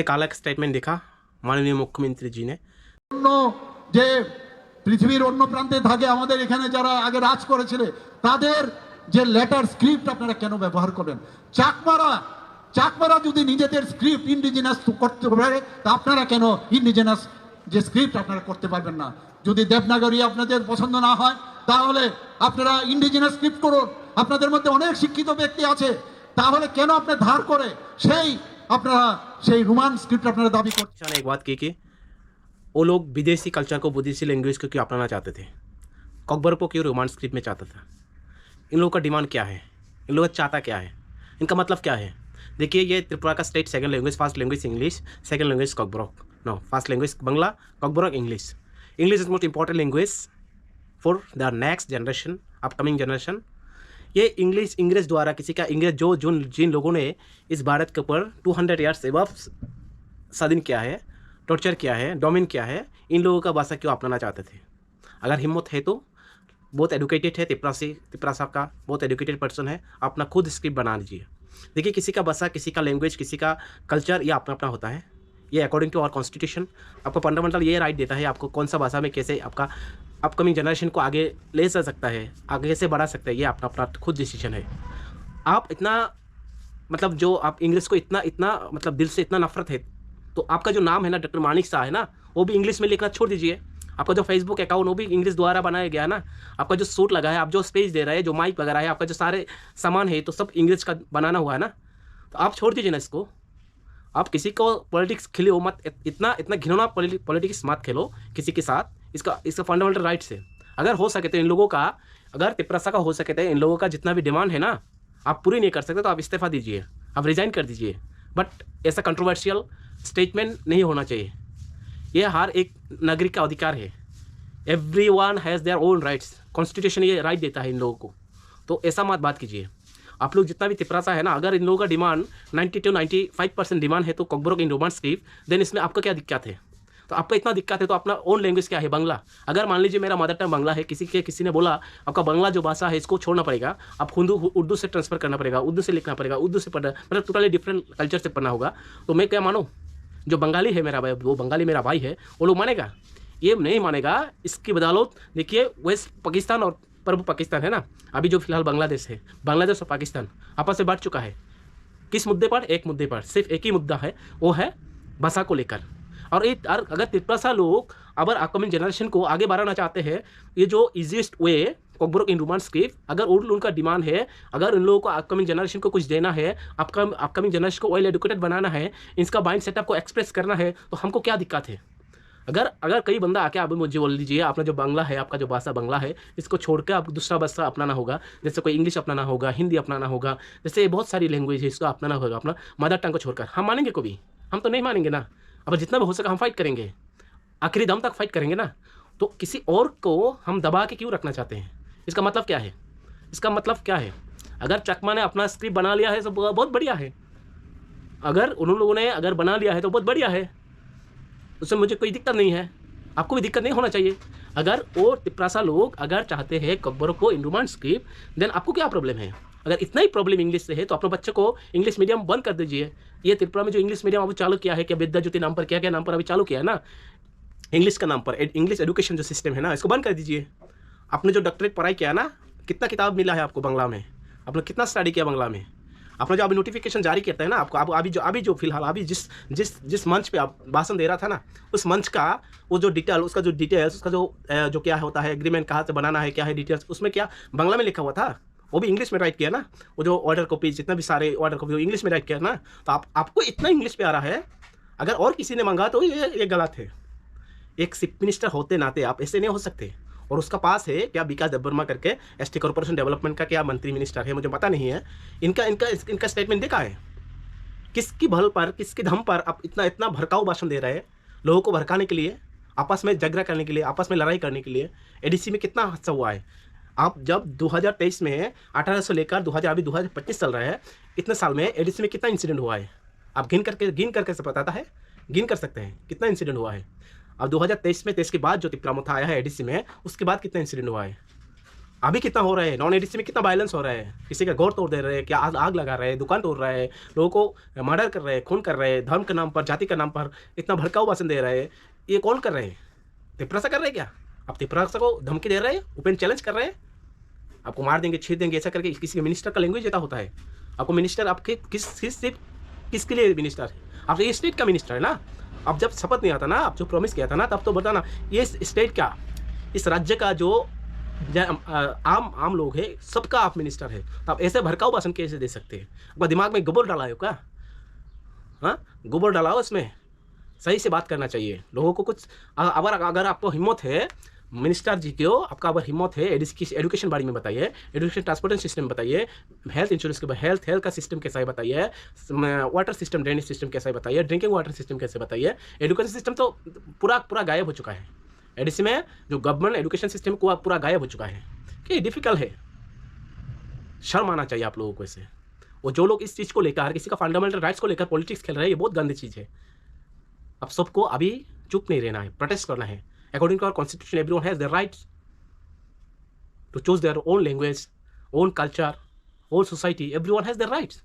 কাল এক স্টেটমেন্ট দেখা মাননীয় মুখ্যমন্ত্রী জি ने অন্য যে পৃথিবীর অন্য প্রান্তে থাকে আমাদের এখানে যারা আগে রাজ করেছিল তাদের যে লেটার স্ক্রিপ্ট আপনারা কেন ব্যবহার করেন? চাকমারা যদি নিজেদের স্ক্রিপ্ট ইন্ডিজিনাস করতে পারে তা আপনারা কেন ইন্ডিজিনাস যে স্ক্রিপ্ট আপনারা করতে পারবেন না? যদি দেবনাগরী আপনাদের পছন্দ না হয় তাহলে আপনারা ইন্ডিজিনাস স্ক্রিপ্ট করুন। আপনাদের মধ্যে অনেক শিক্ষিত ব্যক্তি আছে, তাহলে কেন আপনি ধার করে সেই রোমান स्क्रिप्ट अपना दाबी करते हैं? एक बात की वो लोग विदेशी कल्चर को, विदेशी लैंग्वेज को क्यों अपनाना चाहते थे? कॉकबर्ग को क्यों रोमान स्क्रिप्ट में चाहता था? इन लोगों का डिमांड क्या है? इन लोगों का चाहता क्या है? इनका मतलब क्या है? देखिए, ये त्रिपुरा का state second language, first language English, second language Kokborok, no first language Bangla, Kokborok English. English is most important language for the next generation, upcoming generation. ये इंग्लिश द्वारा किसी का इंग्लिश जिन लोगों ने इस भारत के ऊपर 200 ईयर्स एबव स्वाधीन किया है, टॉर्चर किया है, डोमिन किया है, इन लोगों का भाषा क्यों अपनाना चाहते थे? अगर हिम्मत है तो बहुत एडुकेटेड है त्रिपुरा साहब का, बहुत एडुकेटेड पर्सन है, अपना खुद स्क्रिप्ट बना लीजिए। देखिए, किसी का भाषा, किसी का लैंग्वेज, किसी का कल्चर ये अपना अपना होता है। ये अकॉर्डिंग टू आवर कॉन्स्टिट्यूशन आपको फंडामेंटल ये राइट देता है आपको कौन सा भाषा में कैसे आपका अपकमिंग जनरेशन को आगे ले जा सकता है, आगे से बढ़ा सकता है। ये अपना अपना खुद डिसीजन है। आप इतना मतलब जो आप इंग्लिश को इतना मतलब दिल से इतना नफरत है, तो आपका जो नाम है ना डॉक्टर मानिक शाह है ना, वो भी इंग्लिश में लिखना छोड़ दीजिए। आपका जो फेसबुक अकाउंट वो भी इंग्लिश द्वारा बनाया गया ना। आपका जो सूट लगा है, आप जो स्पेस दे रहे हैं, जो माइक वगैरह है, आपका जो सारे सामान है, तो सब इंग्लिश का बनाना हुआ है ना। तो आप छोड़ दीजिए ना इसको। आप किसी को पॉलिटिक्स खेलो मत, इतना घिनौना पॉलिटिक्स मत खेलो किसी के साथ। इसका फंडामेंटल राइट्स है। अगर हो सके तो इन लोगों का, अगर त्रिपुरा का हो सके तो इन लोगों का जितना भी डिमांड है ना आप पूरी नहीं कर सकते तो आप इस्तीफा दीजिए, आप रिजाइन कर दीजिए। बट ऐसा कंट्रोवर्शियल स्टेटमेंट नहीं होना चाहिए। ये हर एक नागरिक का अधिकार है। Everyone has their own rights. Constitution ये राइट देता है इन लोगों को। तो ऐसा मत बात कीजिए। आप लोग जितना भी त्रिपुरा है ना, अगर इन लोगों का डिमांड 90 to 95% डिमांड है तो कॉकबर्ग इन रोमान स्क्रिप्ट, देन इसमें आपका क्या दिक्कत है? तो आपका इतना दिक्कत है तो अपना ओन लैंग्वेज क्या है? बंगला। अगर मान लीजिए मेरा मदर टंग बंगला है, किसी ने बोला आपका बंगला जो भाषा है इसको छोड़ना पड़ेगा, आप उर्दू से ट्रांसफर करना पड़ेगा, उर्दू से लिखना पड़ेगा, उर्दू से पढ़ना, मतलब टोटली डिफरेंट कल्चर से पढ़ना होगा। तो मैं क्या मानूँ? जो बंगाली है मेरा भाई, वो बंगाली मेरा भाई है, वो लोग मानेगा? ये नहीं मानेगा। इसकी बदौलत देखिए, वेस्ट पाकिस्तान और पूर्व पाकिस्तान है ना, अभी जो फिलहाल बांग्लादेश है, बांग्लादेश और पाकिस्तान आपस में बढ़ चुका है। किस मुद्दे पर? एक मुद्दे पर, सिर्फ एक ही मुद्दा है, वो है भाषा को लेकर। और अगर त्रिपुरा लोग अगर अपकमिंग जनरेशन को आगे बढ़ाना चाहते हैं, ये जो इजीएस्ट वे कॉकबर्ग इन रोमान स्क्रिप्ट, अगर उनका डिमांड है, अगर इन लोगों को अपकमिंग जनरेशन को कुछ देना है, अपकमिंग जनरेशन को वेल एडुकेटेड बनाना है, इसका माइंड सेटअप को एक्सप्रेस करना है, तो हमको क्या दिक्कत है? अगर कई बंदा आके आप मुझे बोल दीजिए अपना जो बांग्ला है, आपका जो भाषा बांग्ला है, इसको छोड़ के आप दूसरा भाषा अपनाना होगा, जैसे कोई इंग्लिश अपनाना होगा, हिंदी अपनाना होगा, जैसे बहुत सारी लैंग्वेज है, इसको अपनाना होगा अपना मदर टंग को छोड़कर। हम मानेंगे कभी? हम तो नहीं मानेंगे ना। अब जितना भी हो सका हम फाइट करेंगे, आखिरी दम तक फाइट करेंगे ना। तो किसी और को हम दबा के क्यों रखना चाहते हैं? इसका मतलब क्या है? इसका मतलब क्या है? अगर चकमा ने अपना स्क्रिप्ट बना लिया है तो बहुत बढ़िया है। अगर उन लोगों ने अगर बना लिया है तो बहुत बढ़िया है, उसमें मुझे कोई दिक्कत नहीं है। आपको भी दिक्कत नहीं होना चाहिए। अगर वो त्रिपुरा लोग अगर चाहते हैं कॉकबर्ग को इन रोमान स्क्रिप्ट, देन आपको क्या प्रॉब्लम है? अगर इतना ही प्रॉब्लम इंग्लिश से है तो अपने बच्चे को इंग्लिश मीडियम बंद कर दीजिए। ये त्रिपुरा में जो इंग्लिश मीडियम अभी चालू किया है, क्या विद्या ज्योति नाम पर, क्या नाम पर अभी चालू किया है ना, इंग्लिश का नाम पर, इंग्लिश एजुकेशन जो सिस्टम है ना, इसको बंद कर दीजिए। आपने जो डॉक्टरेट पढ़ाई किया ना, कितना किताब मिला है आपको बांग्ला में? आपने कितना स्टडी किया बांग्ला में? आपने जो अभी नोटिफिकेशन जारी करता है ना आपको, अभी जो फिलहाल अभी जिस मंच पे आप भाषण दे रहा था ना, उस मंच का वो जो डिटेल्स, उसका जो क्या होता है, एग्रीमेंट कहाँ से बनाना है, क्या है डिटेल्स, उसमें क्या बांग्ला में लिखा हुआ था, वो भी इंग्लिश में राइट किया ना। वो जो ऑर्डर कॉपी, जितना भी सारे ऑर्डर कॉपी इंग्लिश में राइट किया ना। तो आपको इतना इंग्लिश पे आ रहा है, अगर और किसी ने मांगा तो ये गलत है। एक चीफ मिनिस्टर होते नाते आप ऐसे नहीं हो सकते। और उसका पास है क्या, विकास देबबर्मा करके एसटी कॉर्पोरेशन डेवलपमेंट का क्या मंत्री मिनिस्टर है, मुझे पता नहीं है। इनका स्टेटमेंट देखा है? किसकी भल पर, किसकी धम पर आप इतना भड़काऊ भाषण दे रहे हैं? लोगों को भड़काने के लिए, आपस में झगड़ा करने के लिए, आपस में लड़ाई करने के लिए। एडीसी में कितना हादसा हुआ है। आप जब 2023 में 18 से लेकर 2025 चल रहा है, इतने साल में एडीसी में कितना इंसिडेंट हुआ है? आप गिन करके से बताता है, गिन कर सकते हैं कितना इंसिडेंट हुआ है। अब 2023 में, 23 के बाद जो त्रिपुरा में आया है एडीसी में, उसके बाद कितना इंसिडेंट हुआ है? अभी कितना हो रहा है, नॉन एडीसी में कितना वायलेंस हो रहा है, किसी का घर तोड़ दे रहे हैं, क्या आग लगा रहे हैं, दुकान तोड़ रहे हैं, लोगों को मर्डर कर रहे हैं, खून कर रहे हैं, धर्म के नाम पर, जाति के नाम पर इतना भड़काऊ भाषण दे रहे हैं। ये कौन कर रहे हैं? तिपरासा कर रहे हैं क्या? आप तिपरासा को धमकी दे रहे हैं, ओपन चैलेंज कर रहे हैं, आपको मार देंगे, छेद देंगे, ऐसा करके। किसी मिनिस्टर का लैंग्वेज ऐसा होता है? आपको मिनिस्टर आपके किसके लिए मिनिस्टर है? आप ये स्टेट का मिनिस्टर है ना। अब जब शपथ नहीं आता ना, आप जो प्रॉमिस किया था ना, तब तो बताना ये स्टेट का, इस राज्य का जो आम लोग है, सबका आप मिनिस्टर है, तो आप ऐसे भड़काऊ भाषण कैसे दे सकते हैं? आपका दिमाग में गोबर डाला है क्या? हाँ, गोबर डाला हो इसमें। सही से बात करना चाहिए लोगों को। कुछ अगर आपको हिम्मत है, मिनिस्टर जी को आपका अगर हिम्मत है, एजुकेशन बारे में बताइए, एजुकेशन ट्रांसपोर्टेशन सिस्टम बताइए, हेल्थ इंश्योरेंस के हेल्थ का सिस्टम कैसा है बताइए, वाटर सिस्टम, ड्रेनेज सिस्टम कैसा है बताइए, ड्रिंकिंग वाटर सिस्टम कैसे बताइए। एजुकेशन सिस्टम तो पूरा गायब हो चुका है। एडीसी में जो गवर्नमेंट एजुकेशन सिस्टम को पूरा गायब हो चुका है। कि डिफिकल्ट है, शर्म आना चाहिए आप लोगों को ऐसे। और जो लोग इस चीज़ को लेकर, हर किसी का फंडामेंटल राइट्स को लेकर पॉलिटिक्स खेल रहे हैं, ये बहुत गंदी चीज़ है। अब सबको अभी चुप नहीं रहना है, प्रोटेस्ट करना है। According to our constitution, everyone has the right to choose their own language, own culture, own society. Everyone has the rights.